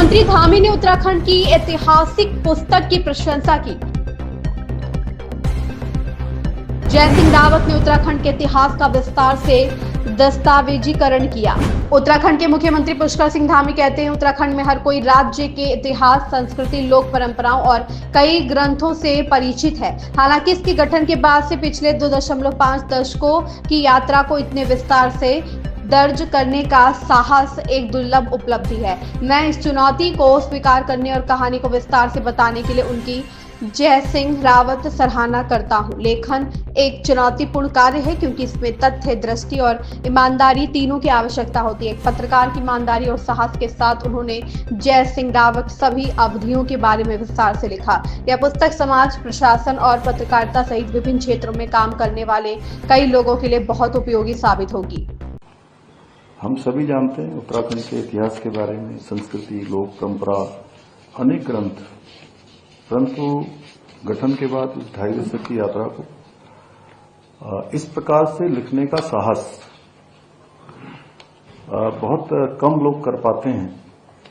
मुख्यमंत्री धामी ने उत्तराखंड की ऐतिहासिक पुस्तक की प्रशंसा की। जय सिंह रावत ने उत्तराखंड के इतिहास का विस्तार से दस्तावेजीकरण किया। उत्तराखंड के मुख्यमंत्री पुष्कर सिंह धामी कहते हैं, उत्तराखंड में हर कोई राज्य के इतिहास, संस्कृति, लोक परंपराओं और कई ग्रंथों से परिचित है। हालांकि इसके गठन के बाद से पिछले 2.5 दशकों की यात्रा को इतने विस्तार से दर्ज करने का साहस एक दुर्लभ उपलब्धि है। मैं इस चुनौती को स्वीकार करने और कहानी को विस्तार से बताने के लिए उनकी जय सिंह रावत सराहना करता हूं। लेखन एक चुनौतीपूर्ण कार्य है क्योंकि इसमें तथ्य, दृष्टि और ईमानदारी तीनों की आवश्यकता होती है। एक पत्रकार की ईमानदारी और साहस के साथ उन्होंने जय सिंह रावत सभी अवधियों के बारे में विस्तार से लिखा। यह पुस्तक समाज, प्रशासन और पत्रकारिता सहित विभिन्न क्षेत्रों में काम करने वाले कई लोगों के लिए बहुत उपयोगी साबित होगी। हम सभी जानते हैं उत्तराखंड के इतिहास के बारे में, संस्कृति, लोक परंपरा, अनेक ग्रंथ, परंतु गठन के बाद इस 2.5 दशक की यात्रा को इस प्रकार से लिखने का साहस बहुत कम लोग कर पाते हैं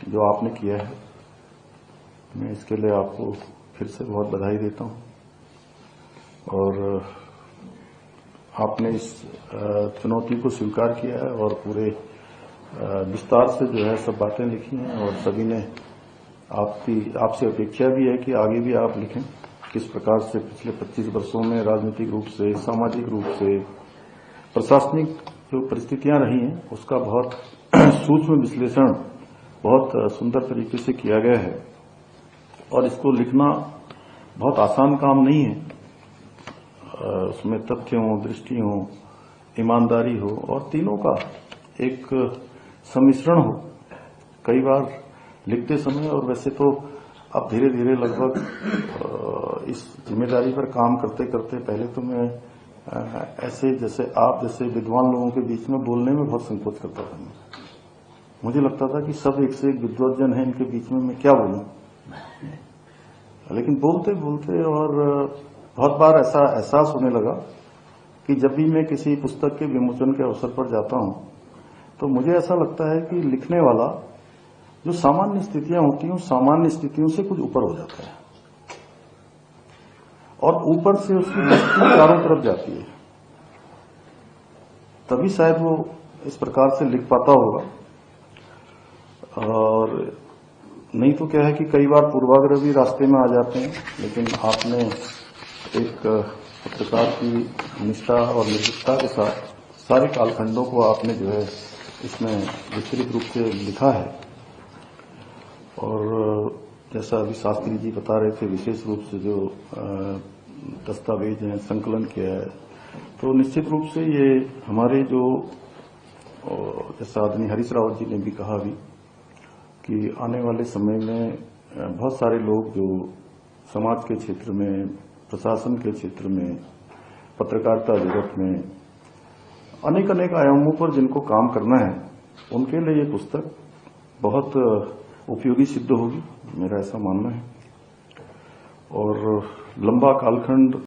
जो आपने किया है। मैं इसके लिए आपको फिर से बहुत बधाई देता हूं और आपने इस चुनौती को स्वीकार किया है और पूरे विस्तार से जो है सब बातें लिखी हैं और सभी ने आपसे अपेक्षा भी है कि आगे भी आप लिखें। किस प्रकार से पिछले 25 वर्षों में राजनीतिक रूप से, सामाजिक रूप से, प्रशासनिक जो परिस्थितियां रही हैं उसका बहुत सूक्ष्म विश्लेषण बहुत सुंदर तरीके से किया गया है और इसको लिखना बहुत आसान काम नहीं है। उसमें तथ्य हो, दृष्टि हो, ईमानदारी हो और तीनों का एक सम्मिश्रण हो। कई बार लिखते समय और वैसे तो अब धीरे धीरे लगभग इस जिम्मेदारी पर काम करते करते पहले तो मैं ऐसे जैसे आप जैसे विद्वान लोगों के बीच में बोलने में बहुत संकोच करता था। मुझे लगता था कि सब एक से एक विद्वज्जन है, इनके बीच में मैं क्या बोलूं। लेकिन बोलते बोलते और बहुत बार ऐसा एहसास होने लगा कि जब भी मैं किसी पुस्तक के विमोचन के अवसर पर जाता हूं तो मुझे ऐसा लगता है कि लिखने वाला जो सामान्य स्थितियां होती हैं, सामान्य स्थितियों से कुछ ऊपर हो जाता है और ऊपर से उसकी दृष्टि चारों तरफ जाती है, तभी शायद वो इस प्रकार से लिख पाता होगा। और नहीं तो क्या है कि कई बार पूर्वाग्रह भी रास्ते में आ जाते हैं, लेकिन आपने एक पत्रकार की निष्ठा और निर्भीकता के साथ सारे कालखंडों को आपने जो है इसमें विस्तृत रूप से लिखा है। और जैसा अभी शास्त्री जी बता रहे थे, विशेष रूप से जो दस्तावेज हैं, संकलन किया है, तो निश्चित रूप से ये हमारे जो जैसा आदमी हरीश रावत जी ने भी कहा अभी कि आने वाले समय में बहुत सारे लोग जो समाज के क्षेत्र में, प्रशासन के क्षेत्र में, पत्रकारिता जगत में अनेक अनेक आयामों पर जिनको काम करना है, उनके लिए ये पुस्तक बहुत उपयोगी सिद्ध होगी, मेरा ऐसा मानना है। और लंबा कालखंड